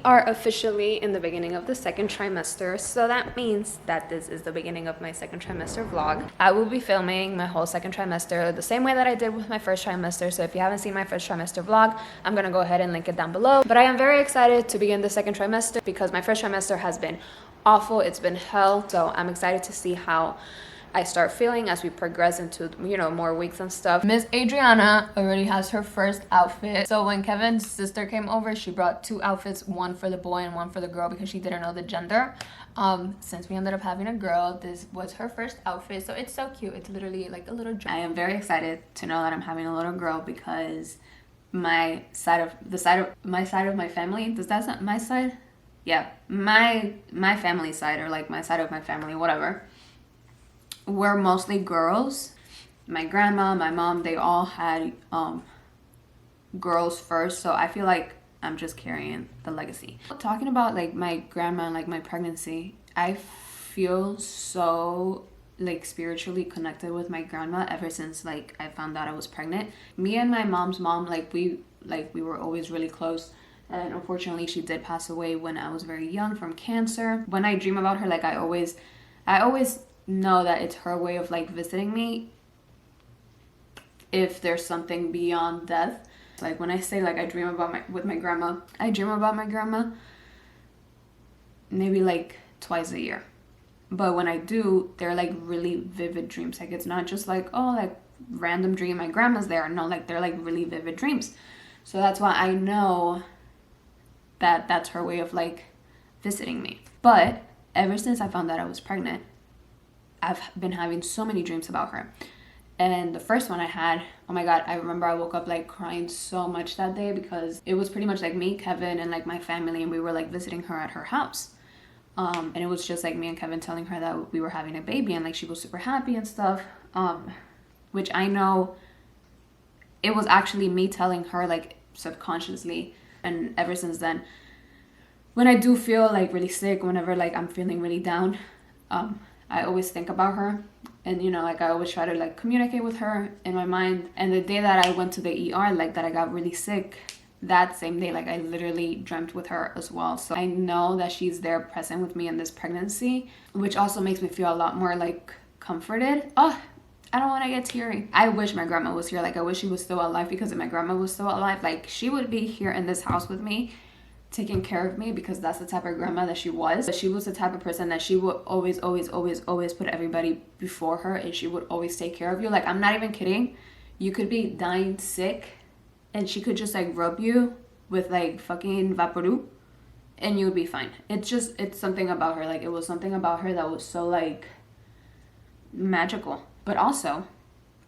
are officially in the beginning of the second trimester, so that means that this is the beginning of my second trimester vlog. I will be filming my whole second trimester the same way that I did with my first trimester, so if you haven't seen my first trimester vlog, I'm gonna go ahead and link it down below. But I am very excited to begin the second trimester because my first trimester has been awful. It's been hell, so I'm excited to see how I start feeling as we progress into, you know, more weeks and stuff. Miss Adriana already has her first outfit. So when Kevin's sister came over, she brought 2 outfits, one for the boy and one for the girl because she didn't know the gender. Since we ended up having a girl, this was her first outfit, so it's so cute. It's literally like a little dress. I am very excited to know that I'm having a little girl because my side of my family, does that sound, my side? Yeah, my family side, or like my side of my family, whatever. We're mostly girls. My grandma, my mom, they all had girls first, so I feel like I'm just carrying the legacy. Talking about like my grandma and like my pregnancy, I feel so like spiritually connected with my grandma ever since like I found out I was pregnant. Me and my mom's mom, we were always really close, and unfortunately she did pass away when I was very young from cancer. When I dream about her, like I always know that it's her way of like visiting me if there's something beyond death. Like when I say like I dream about my grandma, I dream about my grandma maybe like twice a year. But when I do, they're like really vivid dreams. Like it's not just like, oh, like random dream my grandma's there. No, like they're like really vivid dreams. So that's why I know that that's her way of like visiting me. But ever since I found out I was pregnant, I've been having so many dreams about her. And the first one I had, oh my god, I remember I woke up like crying so much that day because it was pretty much like me, Kevin, and like my family, and we were like visiting her at her house. And it was just like me and Kevin telling her that we were having a baby, and like she was super happy and stuff. Which I know it was actually me telling her like subconsciously. And ever since then, when I do feel like really sick, whenever like I'm feeling really down, I always think about her, and you know, like I always try to like communicate with her in my mind. And the day that I went to the ER, like that I got really sick, that same day, like I literally dreamt with her as well. So I know that she's there present with me in this pregnancy, which also makes me feel a lot more like comforted. Oh, I don't want to get teary. I wish my grandma was here. Like I wish she was still alive, because if my grandma was still alive, like she would be here in this house with me, taking care of me, because that's the type of grandma that she was. She was the type of person that she would always put everybody before her, and she would always take care of you. Like I'm not even kidding. You could be dying sick and she could just like rub you with like fucking Vaporu and you would be fine. It's something about her. Like it was something about her that was so like magical. But also,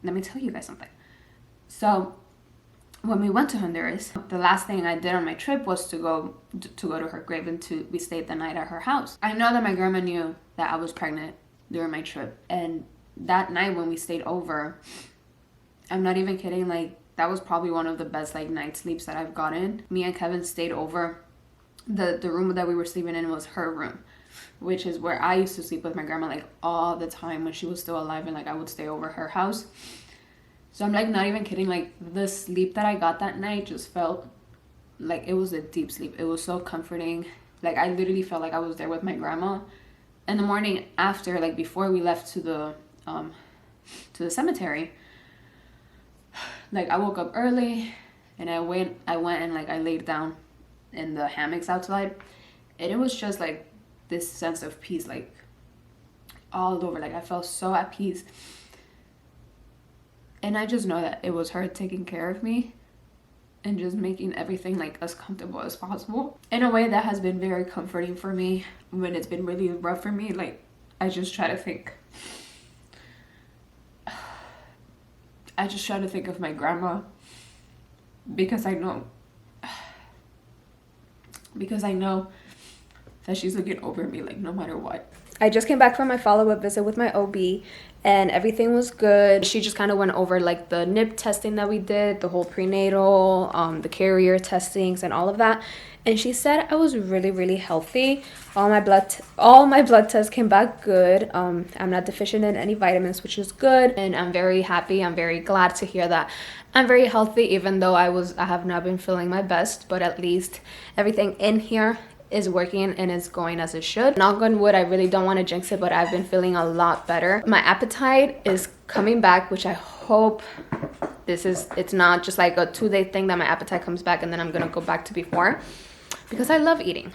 let me tell you guys something. So when we went to Honduras, the last thing I did on my trip was to go to her grave, and we stayed the night at her house. I know that my grandma knew that I was pregnant during my trip, and that night when we stayed over, I'm not even kidding, like that was probably one of the best like night sleeps that I've gotten. Me and Kevin stayed over. The room that we were sleeping in was her room, which is where I used to sleep with my grandma like all the time when she was still alive, and like I would stay over her house. So I'm like not even kidding, like the sleep that I got that night just felt like it was a deep sleep. It was so comforting. Like I literally felt like I was there with my grandma. In the morning after, like before we left to the cemetery, like I woke up early and I went and like I laid down in the hammocks outside, and it was just like this sense of peace, like all over. Like I felt so at peace. And I just know that it was her taking care of me and just making everything like as comfortable as possible. In a way that has been very comforting for me when it's been really rough for me. Like I just try to think of my grandma, because I know that she's looking over me like no matter what. I just came back from my follow-up visit with my OB, and everything was good. She just kind of went over like the nip testing that we did, the whole prenatal, the carrier testings and all of that. And she said I was really healthy. All my blood tests came back good. I'm not deficient in any vitamins, which is good. And I'm very happy. I'm very glad to hear that I'm very healthy, even though I have not been feeling my best, but at least everything in here is working and is going as it should. Knock on wood, I really don't want to jinx it, but I've been feeling a lot better. My appetite is coming back, which I hope it's not just like a 2-day thing that my appetite comes back and then I'm gonna go back to before, because I love eating.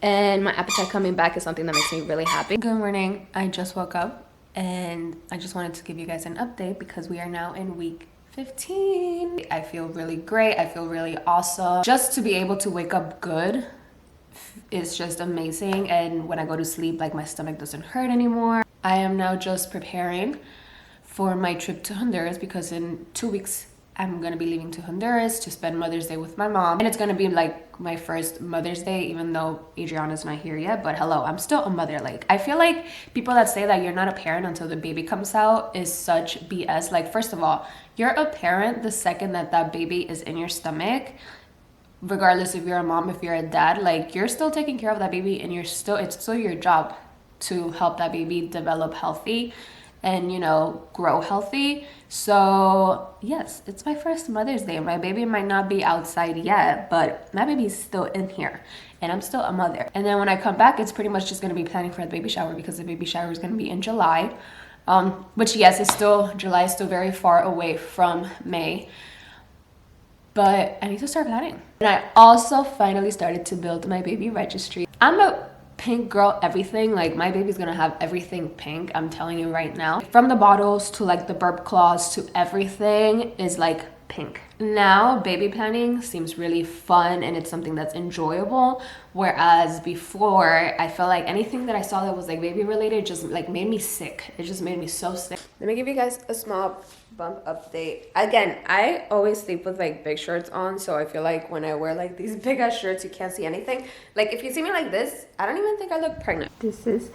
And my appetite coming back is something that makes me really happy. Good morning. I just woke up and I just wanted to give you guys an update because we are now in week 15. I feel really great. I feel really awesome. Just to be able to wake up good is just amazing. And when I go to sleep, like my stomach doesn't hurt anymore. I am now just preparing for my trip to Honduras because in 2 weeks I'm gonna be leaving to Honduras to spend Mother's Day with my mom. And it's gonna be like my first Mother's Day, even though Adriana's not here yet. But hello, I'm still a mother. Like, I feel like people that say that you're not a parent until the baby comes out is such BS. Like, first of all, you're a parent the second that baby is in your stomach. Regardless if you're a mom, if you're a dad, like, you're still taking care of that baby, and it's still your job to help that baby develop healthy and, you know, grow healthy. So yes, it's my first Mother's Day. My baby might not be outside yet, but my baby's still in here and I'm still a mother. And then when I come back, it's pretty much just going to be planning for the baby shower, because the baby shower is going to be in July. Which, yes, July is still very far away from May, but I need to start planning. And I also finally started to build my baby registry. I'm a pink girl, everything. Like, my baby's gonna have everything pink, I'm telling you right now. From the bottles to like the burp cloths to everything is like pink. Now baby planning seems really fun and it's something that's enjoyable, whereas before I felt like anything that I saw that was like baby related just like made me sick. It just made me so sick. Let me give you guys a small bump update. Again, I always sleep with like big shirts on, so I feel like when I wear like these big ass shirts you can't see anything. Like, if you see me like this, I don't even think I look pregnant. This is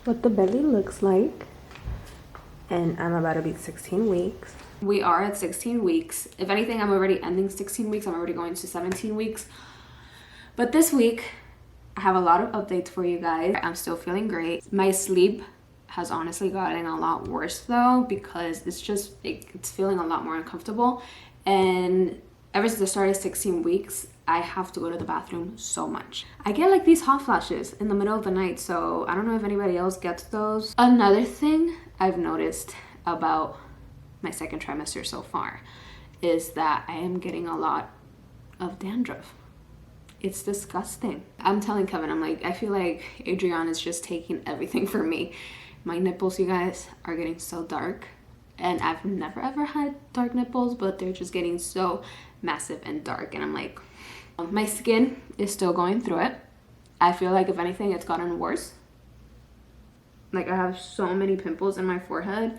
what the belly looks like, and I'm about to be 16 weeks. We are at 16 weeks. If anything, I'm already ending 16 weeks. I'm already going to 17 weeks. But this week, I have a lot of updates for you guys. I'm still feeling great. My sleep has honestly gotten a lot worse though, because it's feeling a lot more uncomfortable. And ever since I started 16 weeks, I have to go to the bathroom so much. I get like these hot flashes in the middle of the night, so I don't know if anybody else gets those. Another thing I've noticed about my second trimester so far is that I am getting a lot of dandruff. It's disgusting. I'm telling Kevin, I'm like, I feel like Adriana is just taking everything from me. My nipples, you guys, are getting so dark, and I've never ever had dark nipples, but they're just getting so massive and dark, and I'm like, my skin is still going through it. I feel like if anything, it's gotten worse. Like, I have so many pimples in my forehead,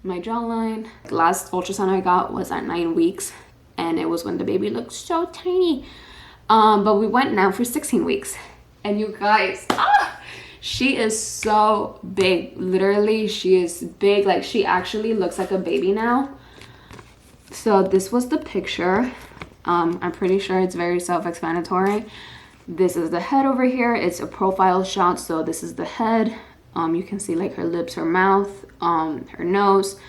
my jawline. The last ultrasound I got was at 9 weeks, and it was when the baby looked so tiny. But we went now for 16 weeks, and you guys, she is so big. Literally, she is big. Like, she actually looks like a baby now. So this was the picture. I'm pretty sure it's very self-explanatory. This is the head over here. It's a profile shot, so this is the head. You can see like her lips, her mouth, her nose,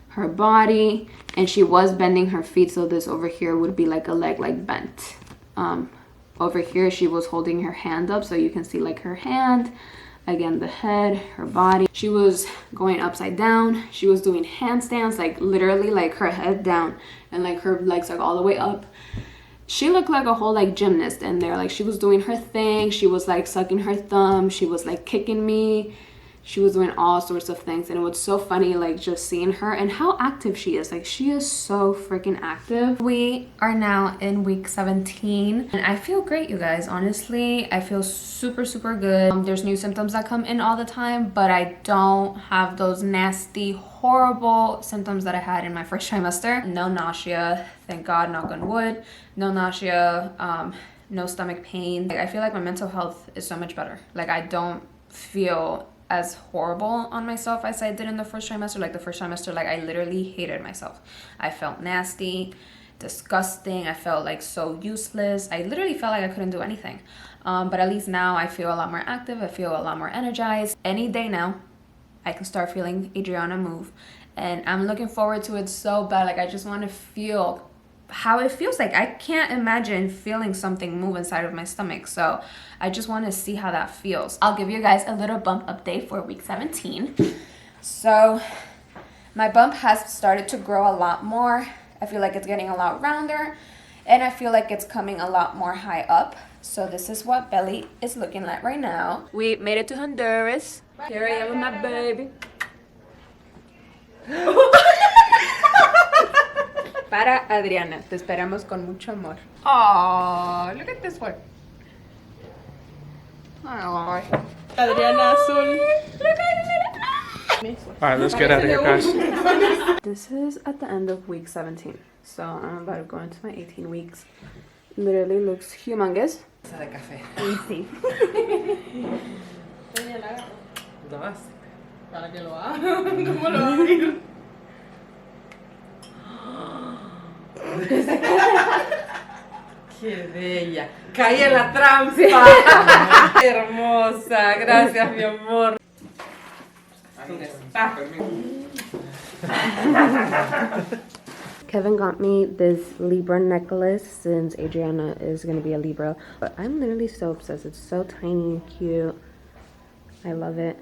her body, and she was bending her feet, so this over here would be like a leg like bent. Over here she was holding her hand up, so you can see like her hand, again the head, her body. She was going upside down. She was doing handstands, like literally like her head down and like her legs like all the way up. She looked like a whole like gymnast in there. Like, she was doing her thing. She was like sucking her thumb. She was like kicking me. She was doing all sorts of things, and it was so funny like just seeing her and how active she is. Like, she is so freaking active. We are now in week 17 and I feel great, you guys. Honestly, I feel super good. There's new symptoms that come in all the time, but I don't have those nasty, horrible symptoms that I had in my first trimester. No nausea, thank God, knock on wood. No nausea, no stomach pain. Like, I feel like my mental health is so much better. Like, I don't feel as horrible on myself as I did in the first trimester. Like the first trimester, like I literally hated myself. I felt nasty, disgusting. I felt like so useless. I literally felt like I couldn't do anything. But at least now I feel a lot more active. I feel a lot more energized. Any day now, I can start feeling Adriana move. And I'm looking forward to it so bad. Like I just want to feel how it feels. Like I can't imagine feeling something move inside of my stomach. So I just want to see how that feels. I'll give you guys a little bump update for week 17. So my bump has started to grow a lot more. I feel like it's getting a lot rounder, and I feel like it's coming a lot more high up. So this is what belly is looking like right now. We made it to Honduras. Here I am with my baby. Para Adriana, te esperamos con mucho amor. Oh, look at this one. Oh, Adriana azul. Look at it. Alright, let's get out of here, guys. This is at the end of week 17. So I'm about to go into my 18 weeks. Literally looks humongous. De café. Sí. Para que lo haga. ¿Cómo lo hago? Qué bella. Caí en la trampa. Hermosa. Gracias, mi amor. Kevin got me this Libra necklace since Adriana is going to be a Libra. But I'm literally so obsessed. It's so tiny and cute. I love it.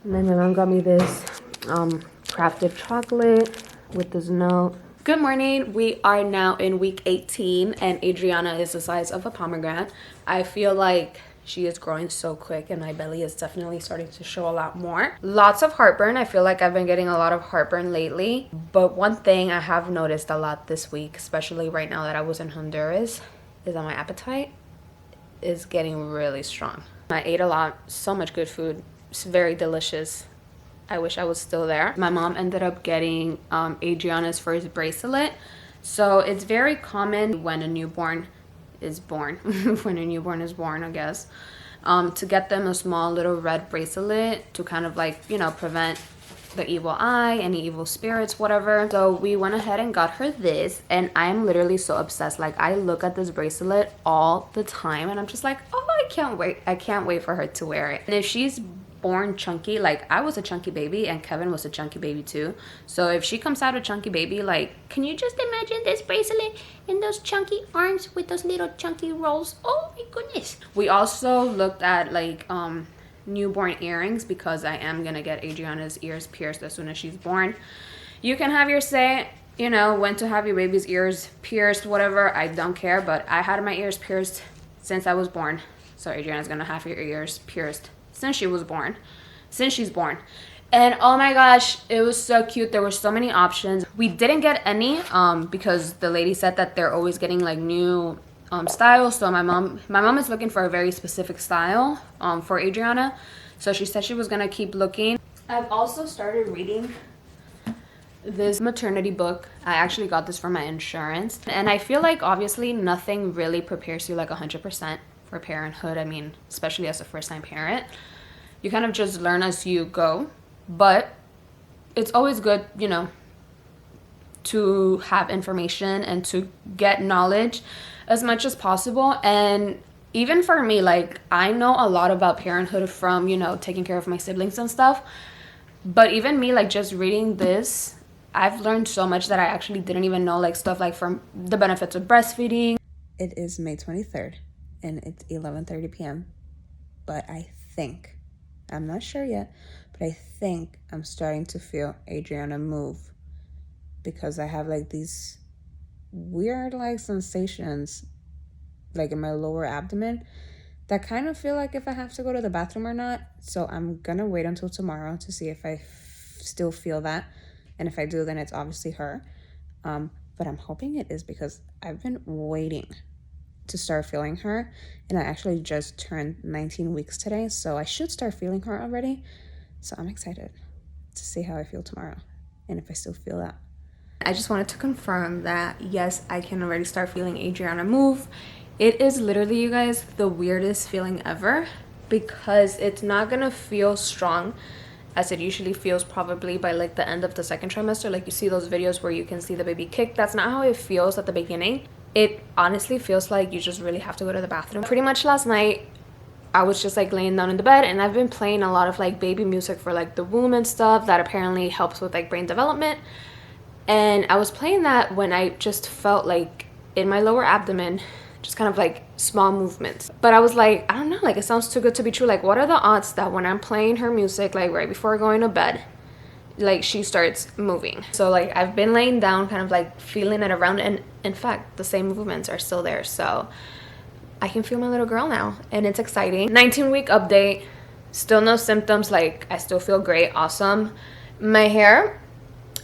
And then my mom got me this crafted chocolate with this note. Good morning. We are now in week 18 and Adriana is the size of a pomegranate. I feel like she is growing so quick and my belly is definitely starting to show a lot more. Lots of heartburn. I feel like I've been getting a lot of heartburn lately. But one thing I have noticed a lot this week, especially right now that I was in Honduras, is that my appetite is getting really strong. I ate a lot, so much good food. It's very delicious. I wish I was still there. My mom ended up getting Adriana's first bracelet. So it's very common when a newborn is born, when a newborn is born, I guess, to get them a small little red bracelet to kind of like, you know, prevent the evil eye, any evil spirits, whatever. So we went ahead and got her this, and I am literally so obsessed. Like I look at this bracelet all the time and I'm just like, oh, I can't wait. I can't wait for her to wear it. And if she's born chunky, like I was a chunky baby and Kevin was a chunky baby too, so if she comes out a chunky baby, like, can you just imagine this bracelet and those chunky arms with those little chunky rolls? Oh my goodness. We also looked at like newborn earrings because I am gonna get Adriana's ears pierced as soon as she's born. You can have your say, you know, when to have your baby's ears pierced, whatever. I don't care, but I had my ears pierced since I was born, so Adriana's gonna have her ears pierced since she's born. And oh my gosh, it was so cute. There were so many options. We didn't get any because the lady said that they're always getting like new styles. So my mom is looking for a very specific style for Adriana, so she said she was gonna keep looking. I've also started reading this maternity book. I actually got this from my insurance, and I feel like obviously nothing really prepares you like 100% for parenthood. I mean, especially as a first-time parent, you kind of just learn as you go, but it's always good, you know, to have information and to get knowledge as much as possible. And even for me, like, I know a lot about parenthood from, you know, taking care of my siblings and stuff, but even me, like, just reading this, I've learned so much that I actually didn't even know, like stuff like from the benefits of breastfeeding. It is May 23rd and it's 11:30 p.m. But I think, I'm not sure yet, but I think I'm starting to feel Adriana move, because I have like these weird like sensations like in my lower abdomen that kind of feel like if I have to go to the bathroom or not. So I'm gonna wait until tomorrow to see if I still feel that, and if I do, then it's obviously her. But I'm hoping it is, because I've been waiting to start feeling her, and I actually just turned 19 weeks today, so I should start feeling her already. So I'm excited to see how I feel tomorrow and if I still feel that. I just wanted to confirm that yes, I can already start feeling Adriana move. It is literally, you guys, the weirdest feeling ever, because it's not gonna feel strong as it usually feels probably by like the end of the second trimester. Like you see those videos where you can see the baby kick. That's not how it feels at the beginning. It honestly feels like you just really have to go to the bathroom. Pretty much last night I was just like laying down in the bed, and I've been playing a lot of like baby music for like the womb and stuff that apparently helps with like brain development. And I was playing that when I just felt like in my lower abdomen, just kind of like small movements. But I was like, I don't know, like it sounds too good to be true. Like what are the odds that when I'm playing her music, like right before going to bed, like she starts moving? So like I've been laying down kind of like feeling it around, and in fact the same movements are still there. So I can feel my little girl now, and it's exciting. 19-week update, still no symptoms. Like I still feel great, awesome. My hair,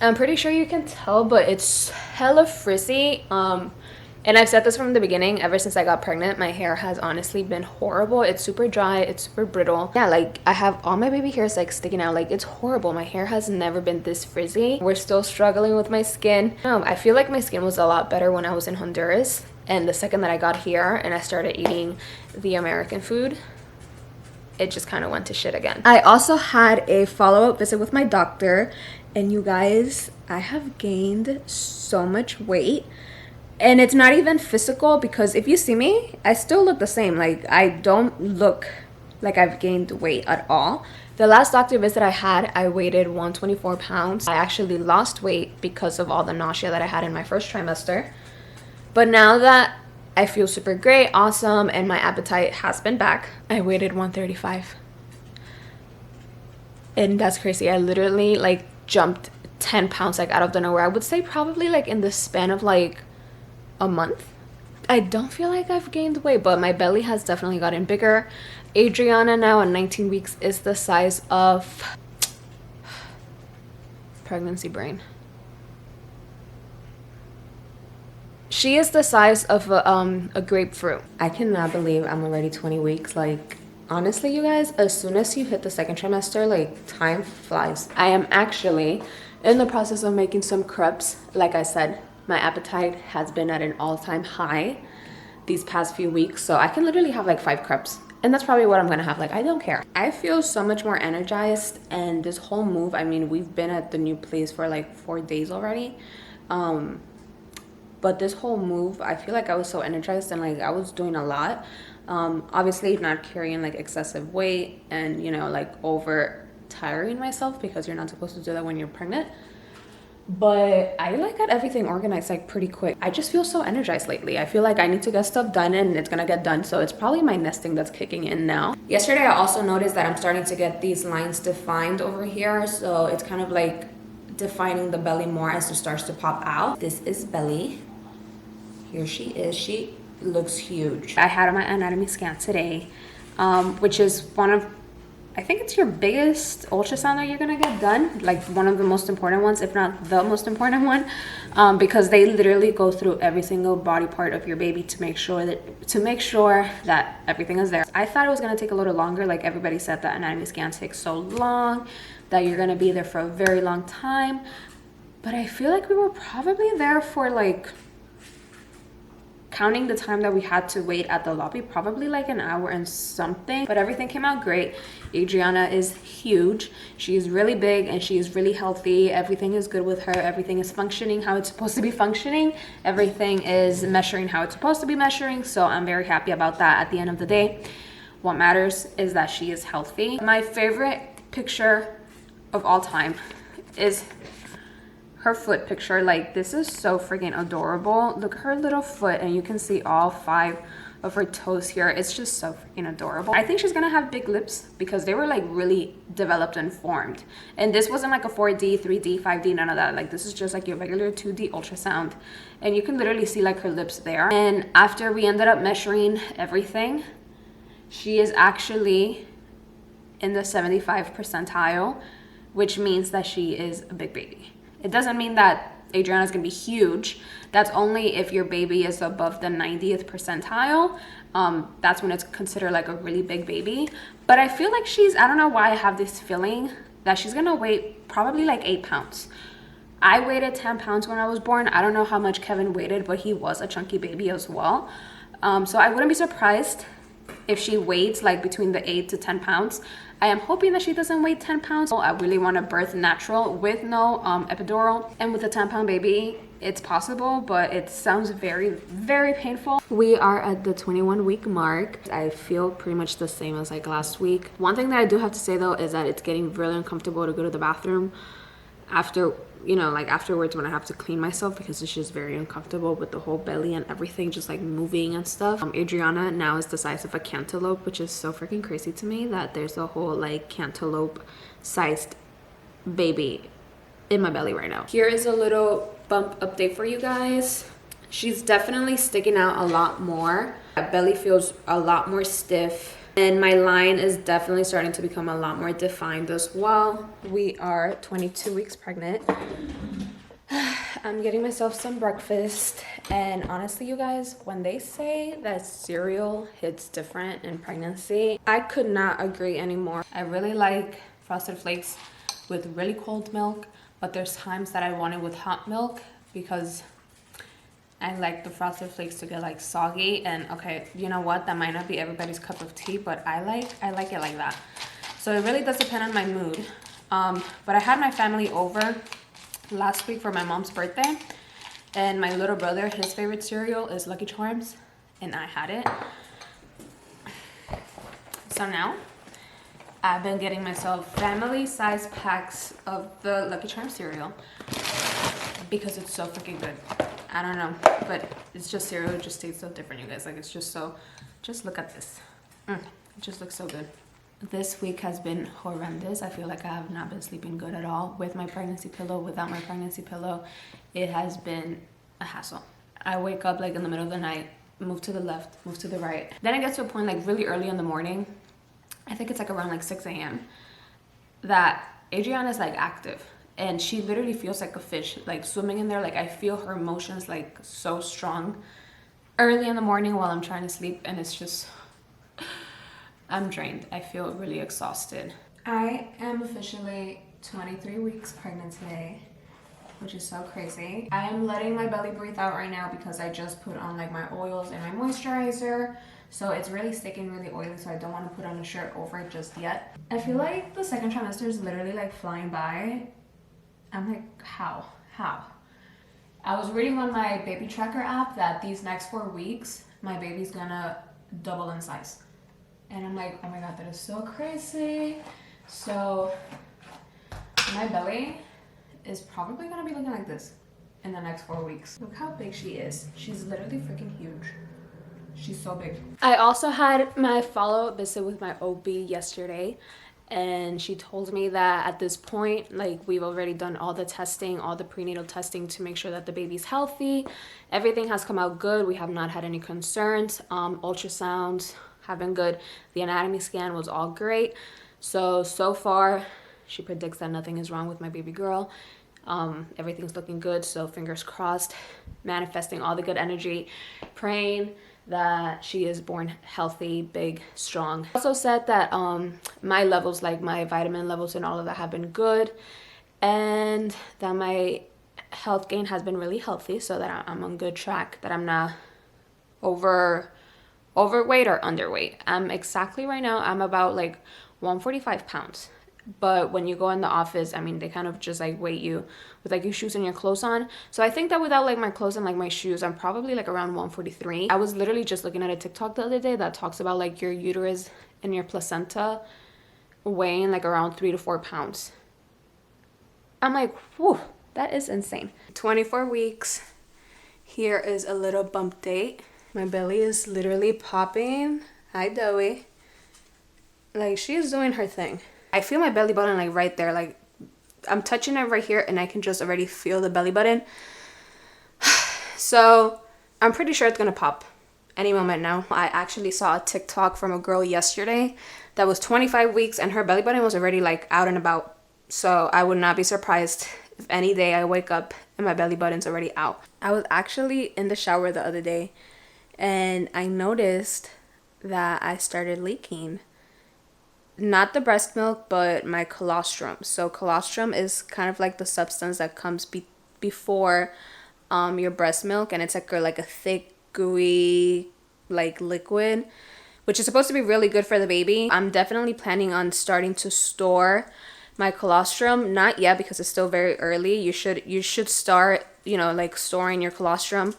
I'm pretty sure you can tell, but it's hella frizzy. And I've said this from the beginning, ever since I got pregnant, my hair has honestly been horrible. It's super dry, it's super brittle. Yeah, like I have all my baby hairs like sticking out. Like it's horrible. My hair has never been this frizzy. We're still struggling with my skin. I feel like my skin was a lot better when I was in Honduras. And the second that I got here and I started eating the American food, it just kind of went to shit again. I also had a follow-up visit with my doctor, and you guys, I have gained so much weight. And it's not even physical, because if you see me, I still look the same. Like I don't look like I've gained weight at all. The last doctor visit I had, I weighed 124 pounds. I actually lost weight because of all the nausea that I had in my first trimester. But now that I feel super great, awesome, and my appetite has been back, I weighed 135. And that's crazy. I literally like jumped 10 pounds like out of the nowhere. I would say probably like in the span of like a month. I don't feel like I've gained weight, but my belly has definitely gotten bigger. Adriana now at 19 weeks is the size of pregnancy brain. She is the size of a grapefruit. I cannot believe I'm already 20 weeks. Like honestly, you guys, as soon as you hit the second trimester, like time flies. I am actually in the process of making some crepes. Like I said, my appetite has been at an all-time high these past few weeks, so I can literally have like 5 crepes, and that's probably what I'm gonna have. Like I don't care. I feel so much more energized, and this whole move, I mean, we've been at the new place for like 4 days already, but this whole move, I feel like I was so energized and like I was doing a lot. Obviously not carrying like excessive weight and, you know, like over tiring myself, because you're not supposed to do that when you're pregnant. But I like got everything organized like pretty quick. I just feel so energized lately. I feel like I need to get stuff done, and it's gonna get done. So it's probably my nesting that's kicking in now. Yesterday I also noticed that I'm starting to get these lines defined over here. So it's kind of like defining the belly more as it starts to pop out. This is belly. Here she is. She looks huge. I had my anatomy scan today, which is one of, I think it's your biggest ultrasound that you're gonna get done, like one of the most important ones, if not the most important one, because they literally go through every single body part of your baby to make sure that everything is there. I thought it was gonna take a little longer. Like everybody said that anatomy scan takes so long, that you're gonna be there for a very long time, but I feel like we were probably there for like, counting the time that we had to wait at the lobby, probably like an hour and something, but everything came out great. Adriana is huge. She is really big and she is really healthy. Everything is good with her. Everything is functioning how it's supposed to be functioning. Everything is measuring how it's supposed to be measuring. So I'm very happy about that. At the end of the day, what matters is that she is healthy. My favorite picture of all time is her foot picture. Like this is so freaking adorable. Look at her little foot, and you can see all 5 of her toes here. It's just so freaking adorable. I think she's gonna have big lips because they were like really developed and formed, and this wasn't like a 4D 3D 5D, none of that. Like this is just like your regular 2D ultrasound, and you can literally see like her lips there. And after we ended up measuring everything, she is actually in the 75th percentile, which means that she is a big baby. It doesn't mean that Adriana's gonna be huge. That's only if your baby is above the 90th percentile. That's when it's considered like a really big baby. But I feel like I don't know why I have this feeling that she's gonna weigh probably like 8 pounds. I weighed 10 pounds when I was born. I don't know how much Kevin weighed, but he was a chunky baby as well. So I wouldn't be surprised if she weighs like between the 8 to 10 pounds. I am hoping that she doesn't weigh 10 pounds. I really want to birth natural with no epidural. And with a 10-pound baby, it's possible, but it sounds very, very painful. We are at the 21-week mark. I feel pretty much the same as like last week. One thing that I do have to say though is that it's getting really uncomfortable to go to the bathroom after, you know, like afterwards when I have to clean myself, because it's just very uncomfortable with the whole belly and everything just like moving and stuff. Adriana now is the size of a cantaloupe, which is so freaking crazy to me that there's a whole like cantaloupe sized baby in my belly right now. Here is a little bump update for you guys. She's definitely sticking out a lot more. My belly feels a lot more stiff. And my line is definitely starting to become a lot more defined as well. We are 22 weeks pregnant. I'm getting myself some breakfast. And honestly, you guys, when they say that cereal hits different in pregnancy, I could not agree anymore. I really like Frosted Flakes with really cold milk, but there's times that I want it with hot milk because I like the Frosted Flakes to get like soggy. And okay, you know what? That might not be everybody's cup of tea, but I like it like that. So it really does depend on my mood. But I had my family over last week for my mom's birthday. And my little brother, his favorite cereal is Lucky Charms. And I had it. So now I've been getting myself family-sized packs of the Lucky Charms cereal because it's so freaking good. I don't know, but it's just cereal. It just tastes so different, you guys. Like, it's just so, just look at this. It just looks so good. This week has been horrendous. I feel like I have not been sleeping good at all with my pregnancy pillow, without my pregnancy pillow. It has been a hassle. I wake up like in the middle of the night, move to the left, move to the right. Then I get to a point like really early in the morning. I think it's like around like 6 a.m. that Adriana is like active. And she literally feels like a fish, like swimming in there. Like I feel her emotions like so strong early in the morning while I'm trying to sleep. And it's just, I'm drained. I feel really exhausted. I am officially 23 weeks pregnant today, which is so crazy. I am letting my belly breathe out right now because I just put on like my oils and my moisturizer. So it's really sticking, really oily, so I don't want to put on a shirt over it just yet. I feel like the second trimester is literally like flying by. I'm like, how? I was reading on my baby tracker app that these next 4 weeks, my baby's gonna double in size. And I'm like, oh my God, that is so crazy. So my belly is probably gonna be looking like this in the next 4 weeks. Look how big she is. She's literally freaking huge. She's so big. I also had my follow-up visit with my OB yesterday. And she told me that at this point, like we've already done all the testing, all the prenatal testing to make sure that the baby's healthy. Everything has come out good. We have not had any concerns. Ultrasounds have been good. The anatomy scan was all great. So far, she predicts that nothing is wrong with my baby girl. Everything's looking good. So fingers crossed, manifesting all the good energy, praying that she is born healthy, big, strong. Also said that my levels, like my vitamin levels and all of that, have been good, and that my health gain has been really healthy, so that I'm on good track, that I'm not overweight or underweight. Exactly right now I'm about like 145 pounds. But when you go in the office, I mean, they kind of just like weight you with like your shoes and your clothes on. So I think that without like my clothes and like my shoes, I'm probably like around 143. I was literally just looking at a TikTok the other day that talks about like your uterus and your placenta weighing like around 3 to 4 pounds. I'm like, whew, that is insane. 24 weeks. Here is a little bump date. My belly is literally popping. Hi, Doey. Like, she is doing her thing. I feel my belly button like right there. Like, I'm touching it right here and I can just already feel the belly button. So I'm pretty sure it's gonna pop any moment now. I actually saw a TikTok from a girl yesterday that was 25 weeks and her belly button was already like out and about. So I would not be surprised if any day I wake up and my belly button's already out. I was actually in the shower the other day and I noticed that I started leaking. Not the breast milk, but my colostrum. So colostrum is kind of like the substance that comes before your breast milk, and it's like a thick, gooey, like liquid, which is supposed to be really good for the baby. I'm definitely planning on starting to store my colostrum. Not yet because it's still very early. You should start, you know, like storing your colostrum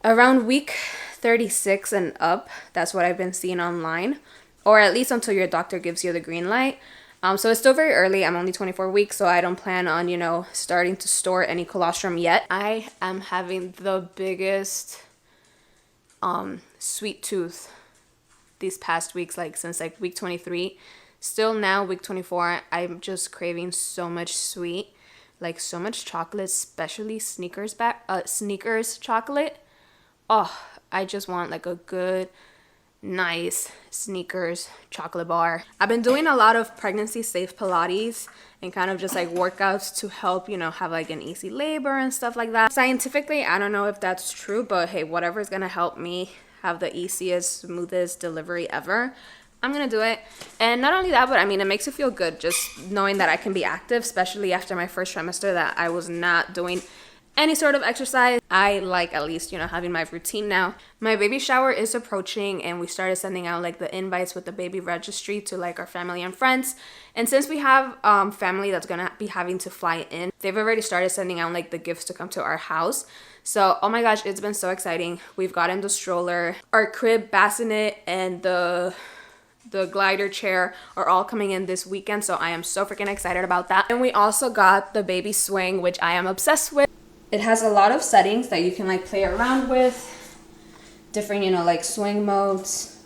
around week 36 and up. That's what I've been seeing online, or at least until your doctor gives you the green light. So it's still very early. I'm only 24 weeks, so I don't plan on, you know, starting to store any colostrum yet. I am having the biggest sweet tooth these past weeks, like since like week 23. Still now, week 24, I'm just craving so much sweet, like so much chocolate, especially Snickers chocolate. Oh, I just want like a good, nice Snickers chocolate bar. I've been doing a lot of pregnancy safe Pilates and kind of just like workouts to help, you know, have like an easy labor and stuff like that. Scientifically, I don't know if that's true, but hey, whatever is gonna help me have the easiest, smoothest delivery ever, I'm gonna do it. And not only that, but I mean, it makes you feel good just knowing that I can be active, especially after my first trimester that I was not doing any sort of exercise. I like at least, you know, having my routine now. My baby shower is approaching and we started sending out like the invites with the baby registry to like our family and friends. And since we have family that's gonna be having to fly in, they've already started sending out like the gifts to come to our house. So, oh my gosh, it's been so exciting. We've gotten the stroller, our crib bassinet, and the glider chair are all coming in this weekend. So I am so freaking excited about that. And we also got the baby swing, which I am obsessed with. It has a lot of settings that you can like play around with, different, you know, like swing modes.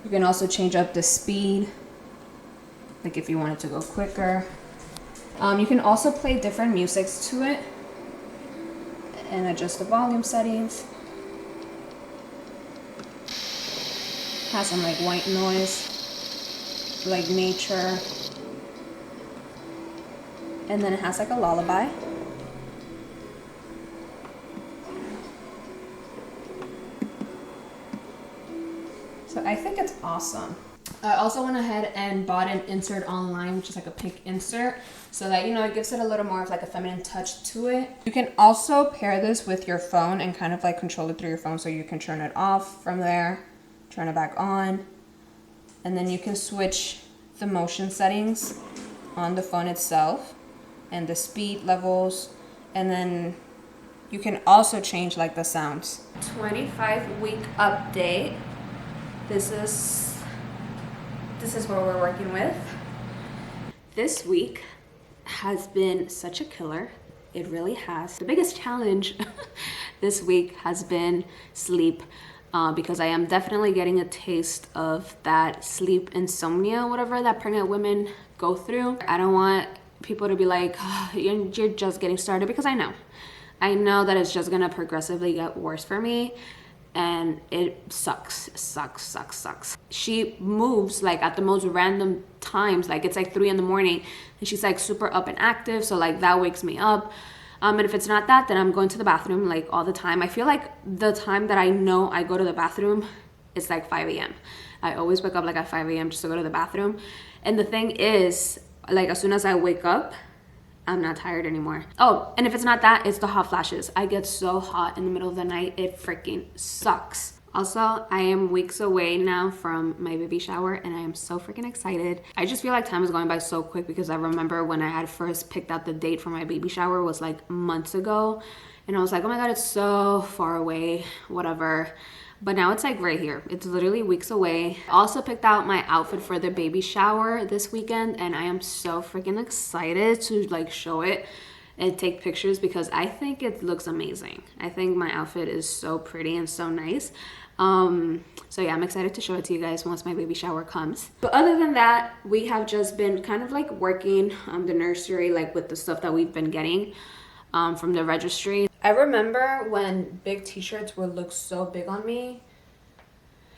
You can also change up the speed, like if you want it to go quicker. You can also play different musics to it and adjust the volume settings. Has some like white noise, like nature. And then it has like a lullaby. So I think it's awesome. I also went ahead and bought an insert online, which is like a pink insert, so that, you know, it gives it a little more of like a feminine touch to it. You can also pair this with your phone and kind of like control it through your phone, so you can turn it off from there, turn it back on, and then you can switch the motion settings on the phone itself and the speed levels, and then you can also change like the sounds. 25-week update. This is what we're working with. This week has been such a killer. It really has. The biggest challenge this week has been sleep, because I am definitely getting a taste of that sleep insomnia, whatever that pregnant women go through. I don't want people to be like, oh, you're just getting started, because I know that it's just gonna progressively get worse for me. And it sucks. She moves like at the most random times, like it's like 3 a.m, and she's like super up and active, so like that wakes me up. And if it's not that, then I'm going to the bathroom like all the time. I feel like the time that I know I go to the bathroom is like 5 a.m. I always wake up like at 5 a.m. just to go to the bathroom. And the thing is, like as soon as I wake up, I'm not tired anymore. Oh, and if it's not that, it's the hot flashes. I get so hot in the middle of the night. It freaking sucks. Also, I am weeks away now from my baby shower and I am so freaking excited. I just feel like time is going by so quick, because I remember when I had first picked out the date for my baby shower was like months ago. And I was like, oh my God, it's so far away, whatever. But now it's like right here. It's literally weeks away. I also picked out my outfit for the baby shower this weekend, and I am so freaking excited to like show it and take pictures, because I think it looks amazing. I think my outfit is so pretty and so nice. So yeah, I'm excited to show it to you guys once my baby shower comes. But other than that, we have just been kind of like working on the nursery, like with the stuff that we've been getting from the registry. I remember when big t-shirts would look so big on me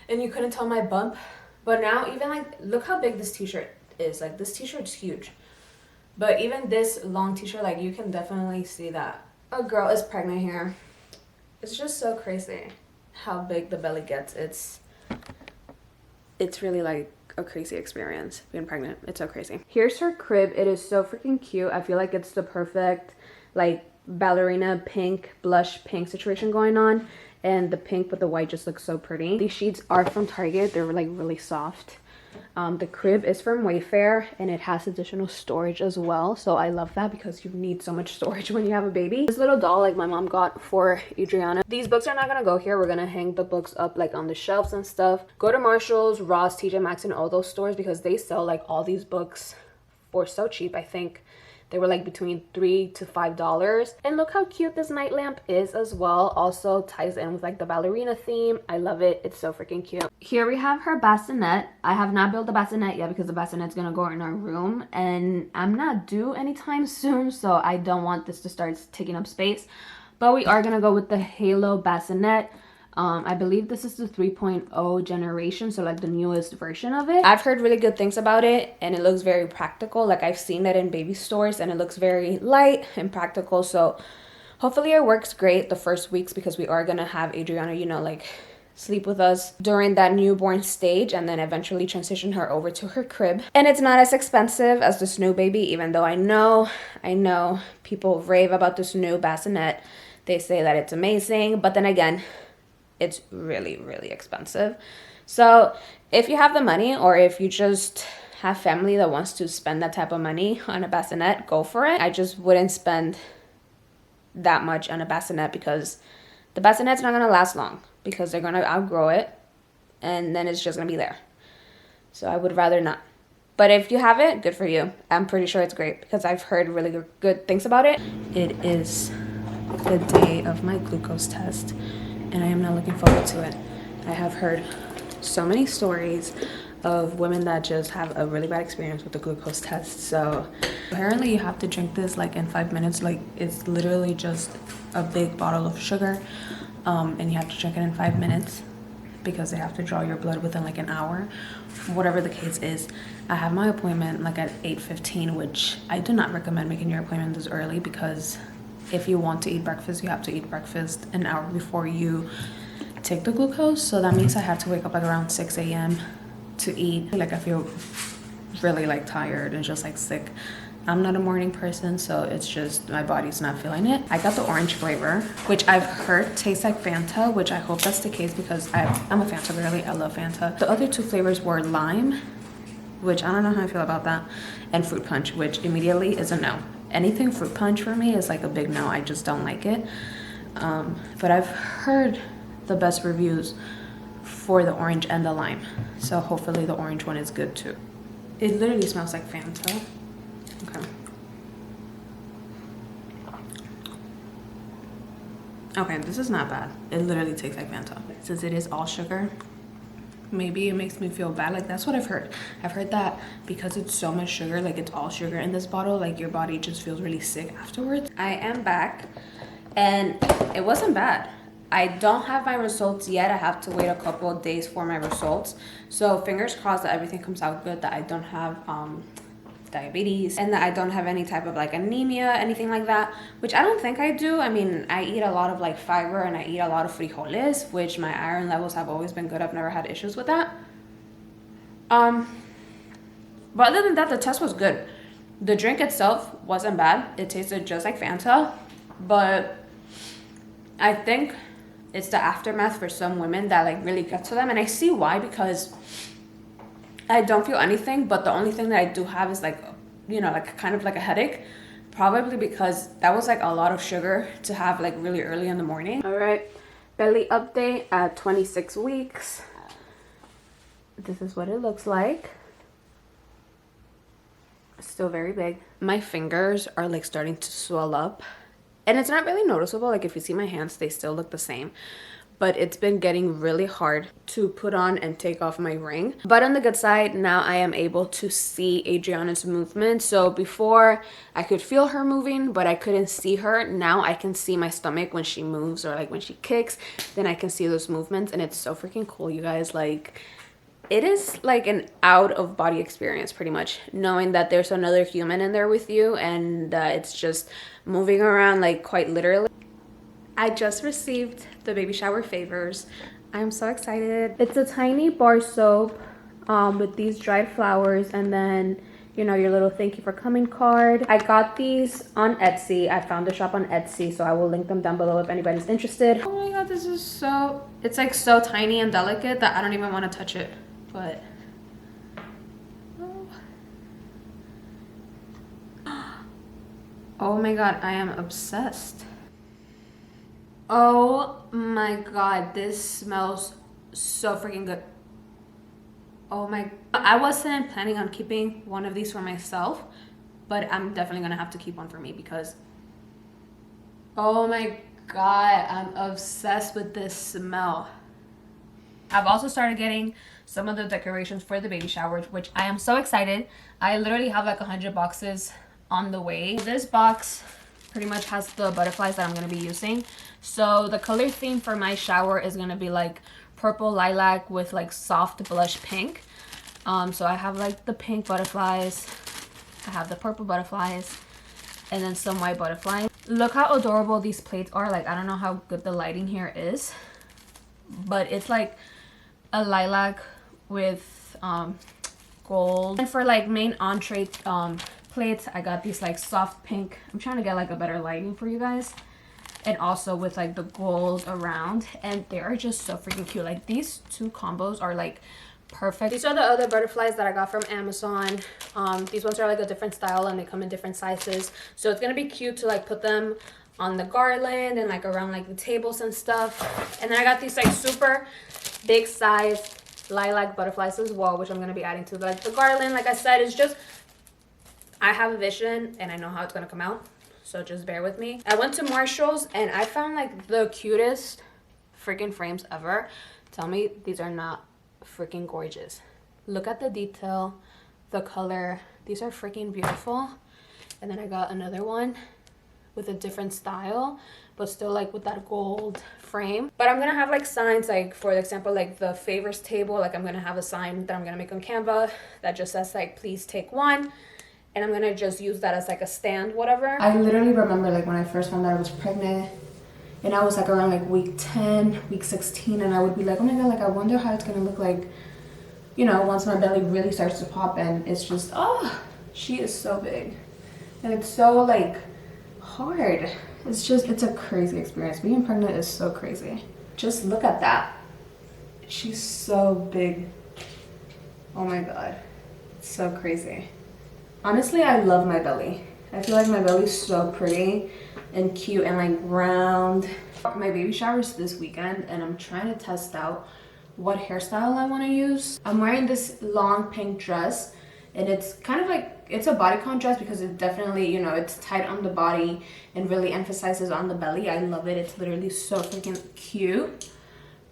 and you couldn't tell my bump, but now even like, look how big this t-shirt is. Like this t-shirt's huge, but even this long t-shirt, like you can definitely see that a girl is pregnant here. It's just so crazy how big the belly gets. It's really like a crazy experience being pregnant. It's so crazy. Here's her crib. It is so freaking cute. I feel like it's the perfect like ballerina pink, blush pink situation going on. And the pink with the white just looks so pretty. These sheets are from Target. They're like really soft. The crib is from Wayfair and it has additional storage as well. So I love that because you need so much storage when you have a baby. This little doll like my mom got for Adriana. These books are not gonna go here. We're gonna hang the books up like on the shelves and stuff. Go to Marshall's, Ross, TJ Maxx, and all those stores because they sell like all these books for so cheap. I think they were like between $3 to $5. And look how cute this night lamp is as well. Also ties in with like the ballerina theme. I love it. It's so freaking cute. Here we have her bassinet. I have not built the bassinet yet because the bassinet's gonna go in our room and I'm not due anytime soon, so I don't want this to start taking up space. But we are gonna go with the Halo bassinet. I believe this is the 3.0 generation, so like the newest version of it. I've heard really good things about it and it looks very practical. Like I've seen it in baby stores and it looks very light and practical, so hopefully it works great the first weeks because we are gonna have Adriana, you know, like sleep with us during that newborn stage and then eventually transition her over to her crib. And it's not as expensive as this new baby, even though I know people rave about this new bassinet. They say that it's amazing, but then again, it's really, really expensive. So if you have the money or if you just have family that wants to spend that type of money on a bassinet, go for it. I just wouldn't spend that much on a bassinet because the bassinet's not going to last long because they're going to outgrow it and then it's just going to be there. So I would rather not. But if you have it, good for you. I'm pretty sure it's great because I've heard really good things about it. It is the day of my glucose test and I am not looking forward to it. I have heard so many stories of women that just have a really bad experience with the glucose test. So apparently you have to drink this like in 5 minutes. Like it's literally just a big bottle of sugar and you have to drink it in 5 minutes because they have to draw your blood within like an hour. Whatever the case is, I have my appointment like at 8:15, which I do not recommend making your appointment this early because if you want to eat breakfast, you have to eat breakfast an hour before you take the glucose. So that means I have to wake up like around 6 a.m. to eat. Like I feel really like tired and just like sick. I'm not a morning person, so it's just my body's not feeling it. I got the orange flavor, which I've heard tastes like Fanta, which I hope that's the case because I'm a Fanta girly. I love Fanta. The other two flavors were lime, which I don't know how I feel about that, and fruit punch, which immediately is a no. Anything fruit punch for me is like a big no. I just don't like it. But I've heard the best reviews for the orange and the lime. So hopefully the orange one is good too. It literally smells like Fanta. Okay. Okay, this is not bad. It literally tastes like Fanta. Since it is all sugar, maybe it makes me feel bad. Like that's what I've heard. I've heard that because it's so much sugar, like it's all sugar in this bottle, like your body just feels really sick afterwards. I am back and it wasn't bad. I don't have my results yet. I have to wait a couple of days for my results. So fingers crossed that everything comes out good, that I don't have diabetes and that I don't have any type of like anemia, anything like that, which I don't think I do. I mean, I eat a lot of like fiber and I eat a lot of frijoles, which my iron levels have always been good. I've never had issues with that. But other than that, the test was good. The drink itself wasn't bad. It tasted just like Fanta, but I think it's the aftermath for some women that like really gets to them, and I see why, because I don't feel anything, but the only thing that I do have is like, you know, like kind of like a headache, probably because that was like a lot of sugar to have like really early in the morning. All right, belly update at 26 weeks. This is what it looks like. It's still very big. My fingers are like starting to swell up, and it's not really noticeable. Like if you see my hands, they still look the same. But it's been getting really hard to put on and take off my ring. But on the good side, now I am able to see Adriana's movement. So before I could feel her moving, but I couldn't see her. Now I can see my stomach when she moves or like when she kicks, then I can see those movements, and it's so freaking cool, you guys. Like, it is like an out of body experience pretty much, knowing that there's another human in there with you and it's just moving around like quite literally. I just received the baby shower favors. I'm so excited. It's a tiny bar soap with these dried flowers, and then you know, your little thank you for coming card. I got these on Etsy. I found a shop on Etsy, so I will link them down below if anybody's interested. Oh my god, this is so, it's like so tiny and delicate that I don't even want to touch it, but oh my god, I am obsessed. Oh my god, this smells so freaking good. Oh my, I wasn't planning on keeping one of these for myself, but I'm definitely gonna have to keep one for me because, oh my god, I'm obsessed with this smell. I've also started getting some of the decorations for the baby shower, which I am so excited. I literally have like 100 boxes on the way. This box pretty much has the butterflies that I'm gonna be using. So the color theme for my shower is gonna be like purple lilac with like soft blush pink. So I have like the pink butterflies, I have the purple butterflies, and then some white butterflies. Look how adorable these plates are. Like, I don't know how good the lighting here is, but it's like a lilac with gold. And for like main entree plates, I got these like soft pink. I'm trying to get like a better lighting for you guys, and also with like the gold around, and they are just so freaking cute. Like, these two combos are like perfect. These are the other butterflies that I got from Amazon. These ones are like a different style and they come in different sizes, so it's gonna be cute to like put them on the garland and like around like the tables and stuff. And then I got these like super big size lilac butterflies as well, which I'm gonna be adding to like the garland. Like I said, it's just, I have a vision and I know how it's gonna come out, so just bear with me. I went to Marshall's and I found like the cutest freaking frames ever. Tell me these are not freaking gorgeous. Look at the detail, the color. These are freaking beautiful. And then I got another one with a different style, but still like with that gold frame. But I'm gonna have like signs, like for example, like the favors table, like I'm gonna have a sign that I'm gonna make on Canva that just says like please take one, and I'm gonna just use that as like a stand, whatever. I literally remember like when I first found out I was pregnant, and I was like around like week 10, week 16, and I would be like, oh my god, like I wonder how it's gonna look like, you know, once my belly really starts to pop. And it's just, oh, she is so big and it's so like hard. It's just, it's a crazy experience. Being pregnant is so crazy. Just look at that. She's so big. Oh my god, it's so crazy. Honestly, I love my belly. I feel like my belly's so pretty and cute and like round. My baby shower's this weekend and I'm trying to test out what hairstyle I want to use. I'm wearing this long pink dress and it's kind of like, it's a bodycon dress because it definitely, you know, it's tight on the body and really emphasizes on the belly. I love it. It's literally so freaking cute.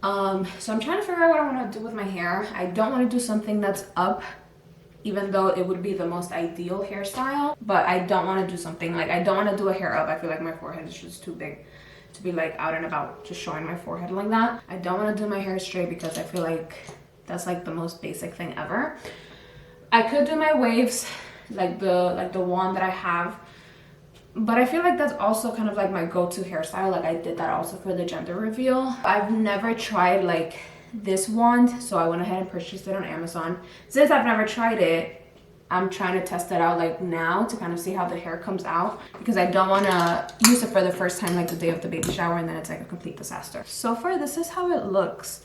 So I'm trying to figure out what I want to do with my hair. I don't want to do something that's up, even though it would be the most ideal hairstyle, but I don't want to do something like, I don't want to do a hair up. I feel like my forehead is just too big to be like out and about just showing my forehead like that. I don't want to do my hair straight because I feel like that's like the most basic thing ever. I could do my waves like the one that I have, but I feel like that's also kind of like my go-to hairstyle. Like I did that also for the gender reveal. I've never tried like this wand, so I went ahead and purchased it on Amazon. Since I've never tried it, I'm trying to test it out like now to kind of see how the hair comes out, because I don't want to use it for the first time like the day of the baby shower and then it's like a complete disaster. So far this is how it looks.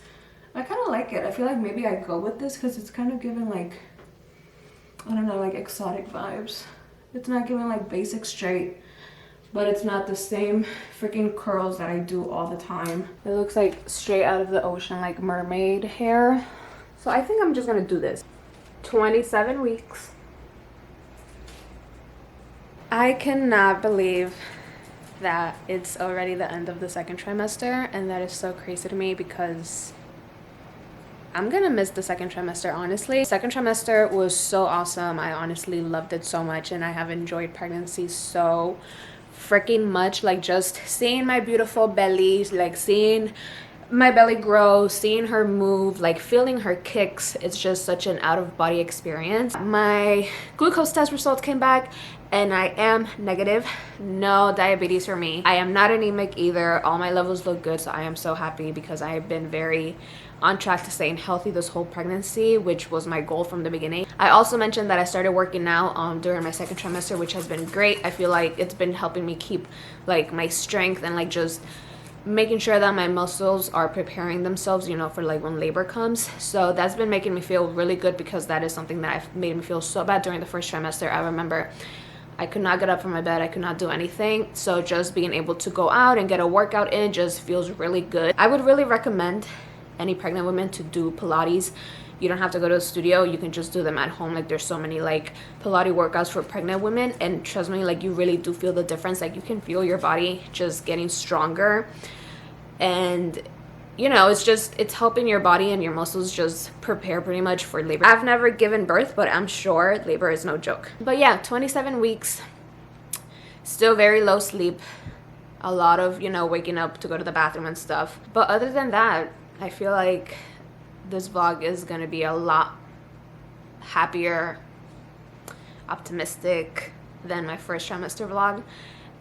I kind of like it. I feel like maybe I go with this because it's kind of giving like, I don't know, like exotic vibes. It's not giving like basic straight, but it's not the same freaking curls that I do all the time. It looks like straight out of the ocean, like mermaid hair. So I think I'm just gonna do this. 27 weeks. I cannot believe that it's already the end of the second trimester, and that is so crazy to me because I'm gonna miss the second trimester, honestly. Second trimester was so awesome. I honestly loved it so much, and I have enjoyed pregnancy so freaking much. Like just seeing my beautiful belly, like seeing my belly grow, seeing her move, like feeling her kicks. It's just such an out-of-body experience. My glucose test results came back and I am negative. No diabetes for me. I am not anemic either. All my levels look good, so I am so happy because I have been very on track to staying healthy this whole pregnancy, which was my goal from the beginning. I also mentioned that I started working out during my second trimester, which has been great. I feel like it's been helping me keep like my strength and like just making sure that my muscles are preparing themselves, you know, for like when labor comes. So that's been making me feel really good because that is something that made me feel so bad during the first trimester. I remember I could not get up from my bed. I could not do anything. So just being able to go out and get a workout in just feels really good. I would really recommend any pregnant women to do Pilates. You don't have to go to a studio. You can just do them at home. Like there's so many like Pilates workouts for pregnant women, and trust me, like you really do feel the difference. Like you can feel your body just getting stronger, and you know, it's helping your body and your muscles just prepare pretty much for labor. I've never given birth, but I'm sure labor is no joke. But yeah, 27 weeks, still very low sleep, a lot of, you know, waking up to go to the bathroom and stuff. But other than that, I feel like this vlog is gonna be a lot happier, optimistic than my first trimester vlog.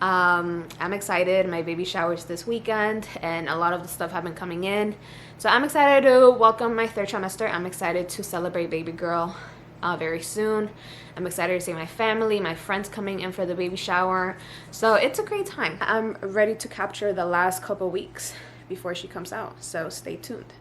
I'm excited. My baby shower's this weekend and a lot of the stuff have been coming in, so I'm excited to welcome my third trimester. I'm excited to celebrate baby girl very soon. I'm excited to see my family, my friends coming in for the baby shower, so it's a great time. I'm ready to capture the last couple weeks before she comes out, so stay tuned.